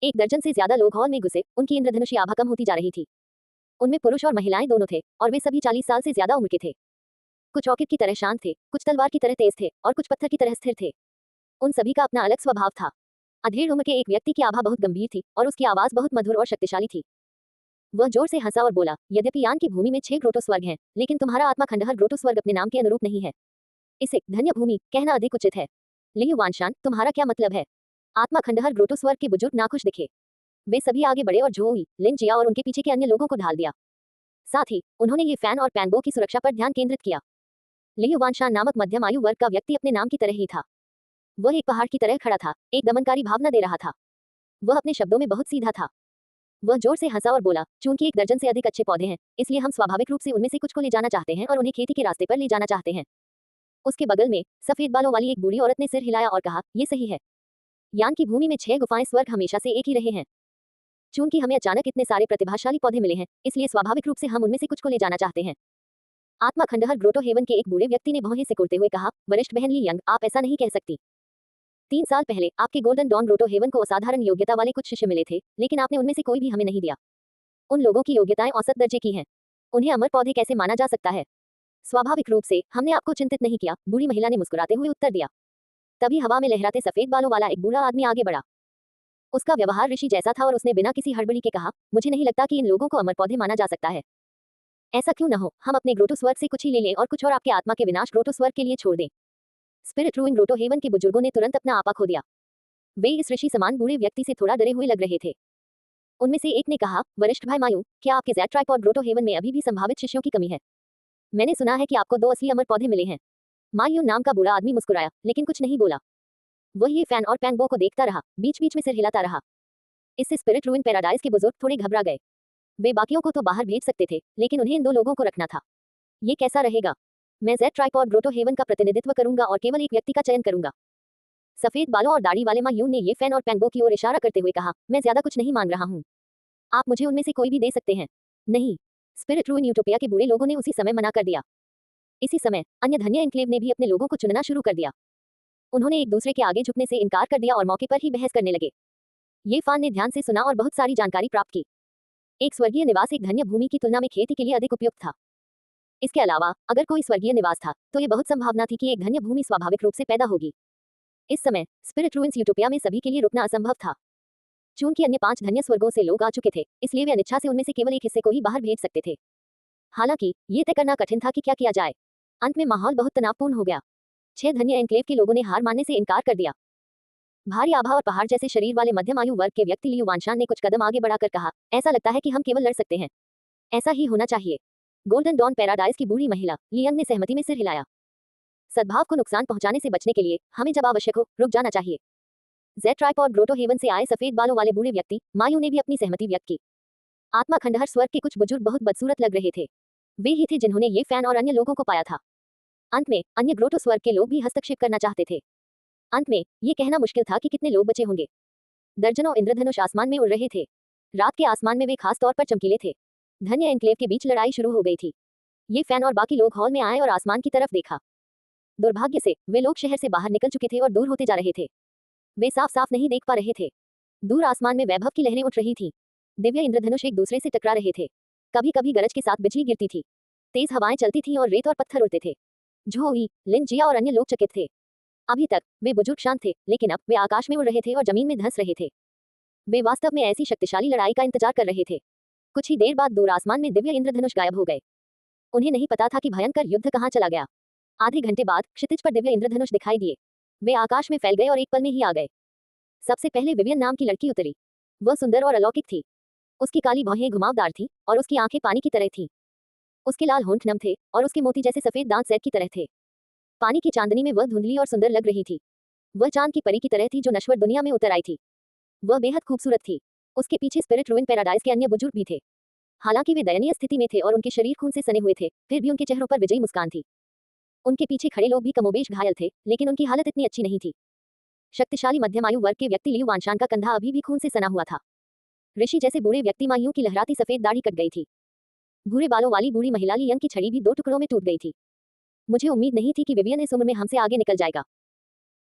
एक दर्जन से ज्यादा लोग हॉल में घुसे, उनकी इंद्रधनुषी आभा कम होती जा रही थी। उनमें पुरुष और महिलाएं दोनों थे और वे सभी 40 साल से ज्यादा उम्र के थे। कुछ ऑर्किड की तरह शांत थे, कुछ तलवार की तरह तेज थे और कुछ पत्थर की तरह स्थिर थे। उन सभी का अपना अलग स्वभाव था। अधेड़ उम्र के एक व्यक्ति की आभा बहुत गंभीर थी और उसकी आवाज बहुत मधुर और शक्तिशाली थी। वह जोर से हंसा और बोला, यद्यपि यान की भूमि में 6 ग्रोटो स्वर्ग हैं, लेकिन तुम्हारा आत्मा खंडहर ग्रोटो स्वर्ग अपने नाम के अनुरूप नहीं है। इसे धन्य भूमि कहना अधिक उचित है। लियु वानशान, तुम्हारा क्या मतलब है? आत्मा खंडहर ग्रोटो स्वर्ग के बुजुर्ग नाखुश दिखे। वे सभी आगे बढ़े और झोई, लिन जिया और उनके पीछे के अन्य लोगों को ढाल दिया। साथ ही उन्होंने ये फैन और पैनबो की सुरक्षा पर ध्यान केंद्रित किया। लियु वानशान नामक मध्यम आयु वर्ग का व्यक्ति अपने नाम की तरह ही था। वह एक पहाड़ की तरह खड़ा था, एक दमनकारी भावना दे रहा था। वह अपने शब्दों में बहुत सीधा था। वह जोर से हंसा और बोला, चूंकि एक दर्जन से अधिक अच्छे पौधे हैं, इसलिए हम स्वाभाविक रूप से उनमें से कुछ को ले जाना चाहते हैं और उन्हें खेती के रास्ते पर ले जाना चाहते हैं। उसके बगल में सफेद बालों वाली एक बूढ़ी औरत ने सिर हिलाया और कहा, ये सही है। यान की भूमि में 6 गुफाएं स्वर्ग हमेशा से एक ही रहे हैं। चूंकि हमें अचानक इतने सारे प्रतिभाशाली पौधे मिले हैं, इसलिए स्वाभाविक रूप से हम उनमें से कुछ को ले जाना चाहते हैं। आत्मा खंडहर ग्रोटो हेवन के एक बूढ़े व्यक्ति ने भौहें सिकुड़ते हुए कहा, वरिष्ठ बहन ली यंग, आप ऐसा नहीं कह सकती। 3 साल पहले आपके गोल्डन डॉन ग्रोटो हेवन को असाधारण योग्यता वाले कुछ शिष्य मिले थे, लेकिन आपने उनमें से कोई भी हमें नहीं दिया। उन लोगों की योग्यताएं औसत दर्जे की हैं। उन्हें अमर पौधे कैसे माना जा सकता है? स्वाभाविक रूप से हमने आपको चिंतित नहीं किया, बूढ़ी महिला ने मुस्कुराते हुए उत्तर दिया। तभी हवा में लहराते सफेद बालों वाला एक बूढ़ा आदमी आगे बढ़ा। उसका व्यवहार ऋषि जैसा था और उसने बिना किसी हड़बड़ी के कहा, मुझे नहीं लगता कि इन लोगों को अमर पौधे माना जा सकता है। ऐसा क्यों न हो, हम अपने ग्रोटो स्वर्ग से कुछ ही ले लें और कुछ और आपके आत्मा के विनाश ग्रोटो स्वर्ग के लिए छोड़ दें। स्पिरिट रूइन ग्रोटो हेवन के बुजुर्गों ने तुरंत अपना आपा खो दिया। वे इस ऋषि समान बूढ़े व्यक्ति से थोड़ा डरे हुए लग रहे थे। उनमें से एक ने कहा, वरिष्ठ भाई मायू, क्या आपके ज़ेड ट्राइब और ग्रोटो हेवन में अभी भी संभावित शिष्यों की कमी है? मैंने सुना है कि आपको 2 असली अमर पौधे मिले हैं। मायू नाम का बूढ़ा आदमी मुस्कुराया, लेकिन कुछ नहीं बोला। वह ये फैन और पैंगबो को देखता रहा, बीच बीच में सिर हिलाता रहा। इससे स्पिरिट रूइन पैराडाइज के बुजुर्ग थोड़े घबरा गए। वे बाकियों को तो बाहर भेज सकते थे, लेकिन उन्हें इन 2 लोगों को रखना था। ये कैसा रहेगा? मैं ज़ेड ट्राइब और ग्रोटो हेवन का प्रतिनिधित्व करूंगा और केवल एक व्यक्ति का चयन करूंगा। सफेद बालों और दाढ़ी वाले मायून ने ये फैन और पैंगबो की ओर इशारा करते हुए कहा, मैं ज्यादा कुछ नहीं मांग रहा हूँ। आप मुझे उनमें से कोई भी दे सकते हैं। नहीं, स्पिरिट रूइन यूटोपिया के बूढ़े लोगों ने उसी समय मना कर दिया। इसी समय अन्य धन्य एन्क्लेव ने भी अपने लोगों को चुनना शुरू कर दिया। उन्होंने एक दूसरे के आगे झुकने से इनकार कर दिया और मौके पर ही बहस करने लगे। ये फान ने ध्यान से सुना और बहुत सारी जानकारी प्राप्त की। एक स्वर्गीय निवास एक धन्य भूमि की तुलना में खेती के लिए अधिक उपयुक्त था। इसके अलावा अगर कोई स्वर्गीय निवास था, तो ये बहुत संभावना थी कि एक धन्य भूमि स्वाभाविक रूप से पैदा होगी। इस समय स्पिरिट रूइंस यूटोपिया में सभी के लिए रुकना असंभव था। चूंकि अन्य 5 धन्य स्वर्गों से लोग आ चुके थे, इसलिए वे अनिच्छा से उनमें से केवल एक हिस्से को ही बाहर भेज सकते थे। हालांकि ये तय करना कठिन था कि क्या किया जाए। अंत में माहौल बहुत तनावपूर्ण हो गया। 6 धन्य एन्क्लेव के लोगों ने हार मानने से इनकार कर दिया। भारी आभा और पहाड़ जैसे शरीर वाले मध्यम आयु वर्ग के व्यक्ति लियू वानशान ने कुछ कदम आगे बढ़ाकर कहा, ऐसा लगता है कि हम केवल लड़ सकते हैं। ऐसा ही होना चाहिए। गोल्डन डॉन पैराडाइज की बूढ़ी महिला लियंग ने सहमति में सिर हिलाया। सद्भाव को नुकसान पहुंचाने से बचने के लिए हमें जब आवश्यक हो रुक जाना चाहिए। ज़ेड ट्राइब और ग्रोटो हेवन से आए सफेद बालों वाले बूढ़े व्यक्ति मायू ने भी अपनी सहमति व्यक्त की। आत्मा खंडहर स्वर्ग के कुछ बुजुर्ग बहुत बदसूरत लग रहे थे। वे ही थे जिन्होंने ये फैन और अन्य लोगों को पाया था। अंत में अन्य ग्रोटो स्वर्ग के लोग भी हस्तक्षेप करना चाहते थे। अंत में ये कहना मुश्किल था कि कितने लोग बचे होंगे। दर्जनों इंद्रधनुष आसमान में उड़ रहे थे। रात के आसमान में वे खास तौर पर चमकीले थे। धन्य एन्क्लेव के बीच लड़ाई शुरू हो गई थी। ये फैन और बाकी लोग हॉल में आए और आसमान की तरफ देखा। दुर्भाग्य से वे लोग शहर से बाहर निकल चुके थे और दूर होते जा रहे थे। वे साफ साफ नहीं देख पा रहे थे। दूर आसमान में वैभव की लहरें उठ रही थीं। दिव्य इंद्रधनुष एक दूसरे से टकरा रहे थे। कभी कभी गरज के साथ बिजली गिरती थी। तेज हवाएं चलती थीं और रेत और पत्थर उड़ते थे। झोई, लिन जिया और अन्य लोग चकित थे। अभी तक वे बुजुर्ग शांत थे, लेकिन अब वे आकाश में उड़ रहे थे और जमीन में धंस रहे थे। वे वास्तव में ऐसी शक्तिशाली लड़ाई का इंतजार कर रहे थे। कुछ ही देर बाद दूर आसमान में दिव्य इंद्रधनुष गायब हो गए। उन्हें नहीं पता था कि भयंकर युद्ध कहाँ चला गया। आधे घंटे बाद क्षितिज पर दिव्य इंद्रधनुष दिखाई दिए। वे आकाश में फैल गए और एक पल में ही आ गए। सबसे पहले विवियन नाम की लड़की उतरी। वह सुंदर और अलौकिक थी। उसकी काली भौहें घुमावदार थी और उसकी आंखें पानी की तरह थीं। उसके लाल होंठ नम थे और उसके मोती जैसे सफेद दांत सैर की तरह थे। पानी की चांदनी में वह धुंधली और सुंदर लग रही थी। वह चांद की परी की तरह थी जो नश्वर दुनिया में उतर आई थी। वह बेहद खूबसूरत थी। उसके पीछे स्पिरिट रूइन पैराडाइज के अन्य बुजुर्ग भी थे। हालांकि वे दयनीय स्थिति में थे और उनके शरीर खून से सने हुए थे, फिर भी उनके चेहरों पर विजयी मुस्कान थी। उनके पीछे खड़े लोग भी कमोबेश घायल थे, लेकिन उनकी हालत इतनी अच्छी नहीं थी। शक्तिशाली मध्यम आयु वर्ग के व्यक्ति लियू वानशान का कंधा अभी भी खून से सना हुआ था। ऋषि जैसे बूढ़े व्यक्ति मायूं की लहराती सफेद दाढ़ी कट गई थी। भूरे बालों वाली बूढ़ी महिला लियंग की छड़ी भी 2 टुकड़ों में टूट गई थी। मुझे उम्मीद नहीं थी कि विवियन इस उम्र में हमसे आगे निकल जाएगा।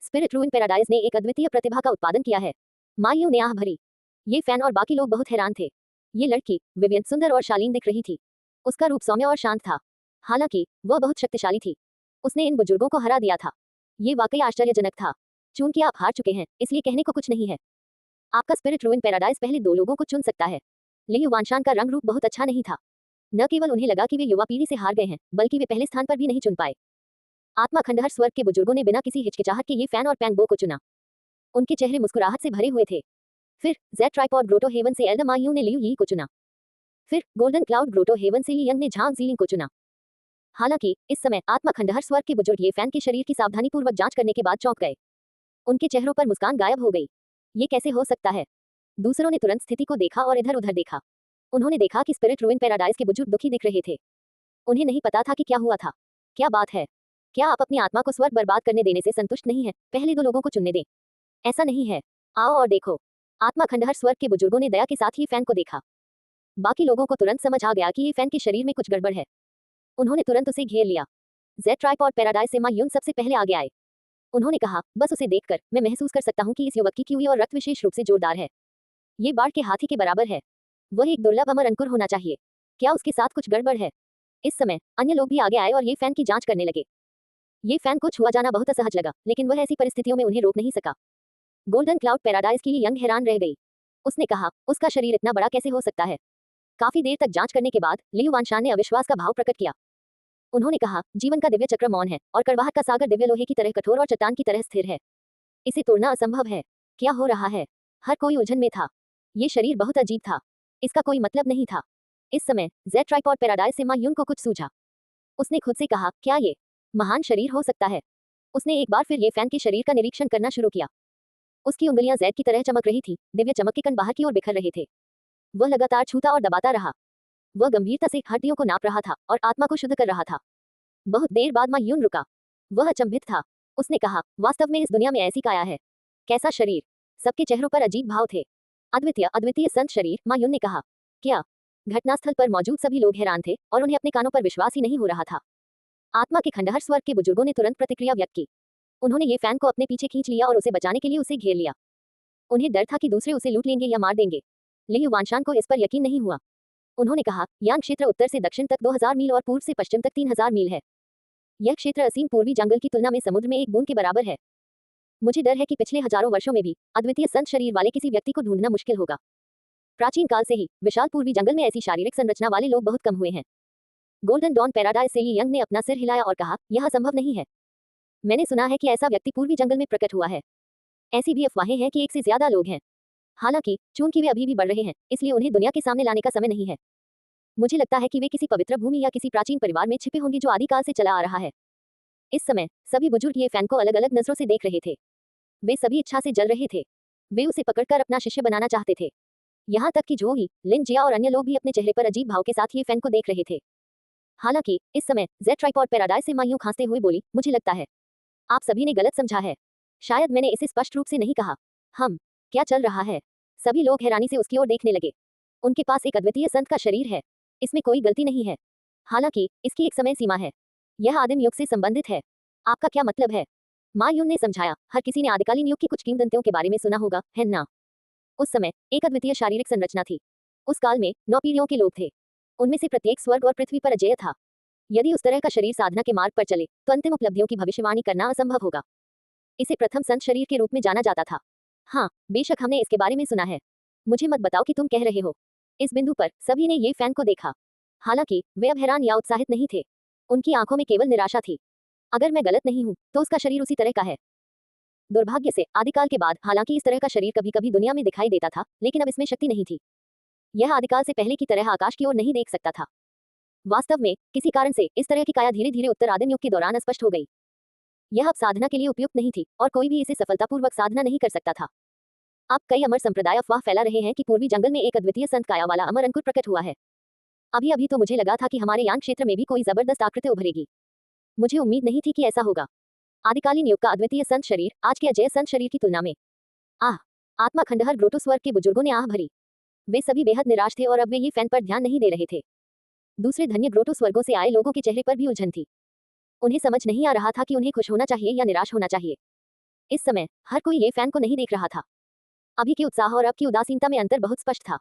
स्पिरिट रूइन पैराडाइज ने एक अद्वितीय प्रतिभा का उत्पादन किया है। मायूं ने आह भरी। ये फैन और बाकी लोग बहुत हैरान थे। ये लड़की विवियन सुंदर और शालीन दिख रही थी। उसका रूप सौम्य और शांत था। हालांकि वह बहुत शक्तिशाली थी। उसने इन बुजुर्गों को हरा दिया था। ये वाकई आश्चर्यजनक था। चूंकि आप हार चुके हैं, इसलिए कहने को कुछ नहीं है। आपका स्पिरिट रूइन पैराडाइज पहले 2 लोगों को चुन सकता है। लियू वानशान का रंग रूप बहुत अच्छा नहीं था। न केवल उन्हें लगा कि वे युवा पीढ़ी से हार गए हैं, बल्कि वे पहले स्थान पर भी नहीं चुन पाए। आत्मा खंडहर स्वर्ग के बुजुर्गों ने बिना किसी हिचकिचाहट के ये फैन और पैंगबो को चुना। उनके चेहरे मुस्कुराहट से भरे हुए थे। फिर जेड ट्राइपॉड ग्रोटो हेवन से एल्डर मायू ने लियू यी को चुना। फिर गोल्डन क्लाउड ग्रोटो हेवन से ली यंग ने झांग जीलिंग को चुना। हालांकि इस समय आत्मा खंडहर स्वर्ग के बुजुर्ग ये फैन के शरीर की सावधानीपूर्वक जांच करने के बाद चौंक गए। उनके चेहरों पर मुस्कान गायब हो गई। ये कैसे हो सकता है? दूसरों ने तुरंत स्थिति को देखा और इधर उधर देखा। उन्होंने देखा कि स्पिरिट रूइन पैराडाइज के बुजुर्ग दुखी दिख रहे थे। उन्हें नहीं पता था कि क्या हुआ था। क्या बात है? क्या आप अपनी आत्मा को स्वर्ग बर्बाद करने देने से संतुष्ट नहीं है? पहले 2 लोगों को चुनने दें। ऐसा नहीं है। आओ और देखो। आत्मा खंडहर स्वर्ग के बुजुर्गों ने दया के साथ ही फैन को देखा। बाकी लोगों को तुरंत समझ आ गया कि ये फैन के शरीर में कुछ गड़बड़ है। उन्होंने तुरंत उसे घेर लिया। जेड ट्राइपॉड पैराडाइज से मा यून सबसे पहले आगे आए। उन्होंने कहा, बस उसे देखकर मैं महसूस कर सकता हूँ कि इस युवक की किवी और रक्त विशेष रूप से जोरदार है। ये बाढ़ के हाथी के बराबर है। वह एक दुर्लभ अमर अंकुर होना चाहिए। क्या उसके साथ कुछ गड़बड़ है? इस समय अन्य लोग भी आगे आए और ये फैन की जांच करने लगे। ये फैन को छुआ जाना बहुत असहज लगा, लेकिन वह ऐसी परिस्थितियों में उन्हें रोक नहीं सका। गोल्डन क्लाउड पैराडाइज के लिए यंग हैरान रह गई। उसने कहा, उसका शरीर इतना बड़ा कैसे हो सकता है? काफी देर तक जांच करने के बाद लियू वानशान ने अविश्वास का भाव प्रकट किया। उन्होंने कहा, जीवन का दिव्य चक्र मौन है और कड़वाहट का सागर दिव्य लोहे की तरह कठोर और चट्टान की तरह स्थिर है। इसे तोड़ना असंभव है। क्या हो रहा है? हर कोई उलझन में था। ये शरीर बहुत अजीब था। इसका कोई मतलब नहीं था। इस समय जेड ट्राइपॉड पैराडाइज से मा यून को कुछ सूझा। उसने खुद से कहा, क्या ये महान शरीर हो सकता है? उसने एक बार फिर ये फैन के शरीर का निरीक्षण करना शुरू किया। उसकी उंगलियां जैद की तरह चमक रही थी। दिव्य चमक के कण बाहर की ओर बिखर रहे थे। वह लगातार छूता और दबाता रहा। वह गंभीरता से हड्डियों को नाप रहा था और आत्मा को शुद्ध कर रहा था। बहुत देर बाद मा यून रुका। वह अचंभित था। उसने कहा, वास्तव में इस दुनिया में ऐसी काया है? कैसा शरीर? सबके चेहरों पर अजीब भाव थे। अद्वितीय अद्वितीय संत शरीर, मा यून ने कहा। क्या? घटनास्थल पर मौजूद सभी लोग हैरान थे और उन्हें अपने कानों पर विश्वास ही नहीं हो रहा था। आत्मा के खंडहर स्वर्ग के बुजुर्गों ने तुरंत प्रतिक्रिया व्यक्त की। उन्होंने ये फैन को अपने पीछे खींच लिया और उसे बचाने के लिए उसे घेर लिया। उन्हें डर था कि दूसरे उसे लूट लेंगे या मार देंगे। लियू वानशान को इस पर यकीन नहीं हुआ। उन्होंने कहा, यांग क्षेत्र उत्तर से दक्षिण तक 2000 मील और पूर्व से पश्चिम तक 3000 मील है। यह क्षेत्र असीम पूर्वी जंगल की तुलना में समुद्र में एक बूंद के बराबर है। मुझे डर है कि पिछले हजारों वर्षों में भी अद्वितीय संत शरीर वाले किसी व्यक्ति को ढूंढना मुश्किल होगा। प्राचीन काल से ही विशाल पूर्वी जंगल में ऐसी शारीरिक संरचना वाले लोग बहुत कम हुए हैं। गोल्डन डॉन पैराडाइज से ली यंग ने अपना सिर हिलाया और कहा, यह संभव नहीं है। मैंने सुना है कि ऐसा व्यक्ति पूर्वी जंगल में प्रकट हुआ है। ऐसी भी अफवाहें हैं कि 1 से ज्यादा लोग हैं। हालांकि चूंकि वे अभी भी बढ़ रहे हैं, इसलिए उन्हें दुनिया के सामने लाने का समय नहीं है। मुझे लगता है कि वे किसी पवित्र भूमि या किसी प्राचीन परिवार में छिपे होंगे जो आदिकाल से चला आ रहा है। इस समय सभी बुजुर्ग ये फैन को अलग अलग नजरों से देख रहे थे। वे सभी इच्छा से जल रहे थे। वे उसे पकड़कर अपना शिष्य बनाना चाहते थे। यहाँ तक कि जोही, लिन जिया और अन्य लोग भी अपने चेहरे पर अजीब भाव के साथ ये फैन को देख रहे थे। हालांकि इस समय जेड ट्राइपॉड पैराडाइज से मा यूं खांसते हुए बोली, मुझे लगता है आप सभी ने गलत समझा है। शायद मैंने इसे स्पष्ट रूप से नहीं कहा। क्या चल रहा है? सभी लोग हैरानी से उसकी ओर देखने लगे। उनके पास एक अद्वितीय संत का शरीर है। इसमें कोई गलती नहीं है। हालांकि इसकी एक समय सीमा है। यह आदिम युग से संबंधित है। आपका क्या मतलब है? मा यून ने समझाया, हर किसी ने आदिकालीन युग की कुछ किंवदंतियों के बारे में सुना होगा, है ना? उस समय एक अद्वितीय शारीरिक संरचना थी। उस काल में 9 पीढ़ियों के लोग थे। उनमें से प्रत्येक स्वर्ग और पृथ्वी पर अजेय था। यदि उस तरह का शरीर साधना के मार्ग पर चले तो अंतिम उपलब्धियों की भविष्यवाणी करना असंभव होगा। इसे प्रथम संत शरीर के रूप में जाना जाता था। हाँ, बेशक हमने इसके बारे में सुना है। मुझे मत बताओ कि तुम कह रहे हो। इस बिंदु पर सभी ने ये फैन को देखा। हालांकि वे अब हैरान या उत्साहित नहीं थे। उनकी आंखों में केवल निराशा थी। अगर मैं गलत नहीं हूं तो उसका शरीर उसी तरह का है। दुर्भाग्य से आदिकाल के बाद हालांकि इस तरह का शरीर कभी कभी दुनिया में दिखाई देता था, लेकिन अब इसमें शक्ति नहीं थी। यह आदिकाल से पहले की तरह आकाश की ओर नहीं देख सकता था। वास्तव में किसी कारण से इस तरह की काया धीरे धीरे उत्तर आदिम युग के दौरान स्पष्ट हो गई। यह अब साधना के लिए उपयुक्त नहीं थी और कोई भी इसे सफलतापूर्वक साधना नहीं कर सकता था। अब कई अमर संप्रदाय अफवाह फैला रहे हैं कि पूर्वी जंगल में एक अद्वितीय संत काया वाला अमर अंकुर प्रकट हुआ है। अभी अभी तो मुझे लगा था कि हमारे यांग क्षेत्र में भी कोई जबरदस्त आकृति उभरेगी। मुझे उम्मीद नहीं थी कि ऐसा होगा। आदिकालीन युग का अद्वितीय संत शरीर आज के अजय संत शरीर की तुलना में। आह! आत्मा खंडहर ग्रोटो स्वर्ग के बुजुर्गों ने आह भरी। वे सभी बेहद निराश थे और अब वे ये फैन पर ध्यान नहीं दे रहे थे। दूसरे धन्य ग्रोटो स्वर्गों से आए लोगों के चेहरे पर भी उलझन थी। उन्हें समझ नहीं आ रहा था कि उन्हें खुश होना चाहिए या निराश होना चाहिए। इस समय हर कोई ये फैन को नहीं देख रहा था। अभी के उत्साह और अब की उदासीनता में अंतर बहुत स्पष्ट था।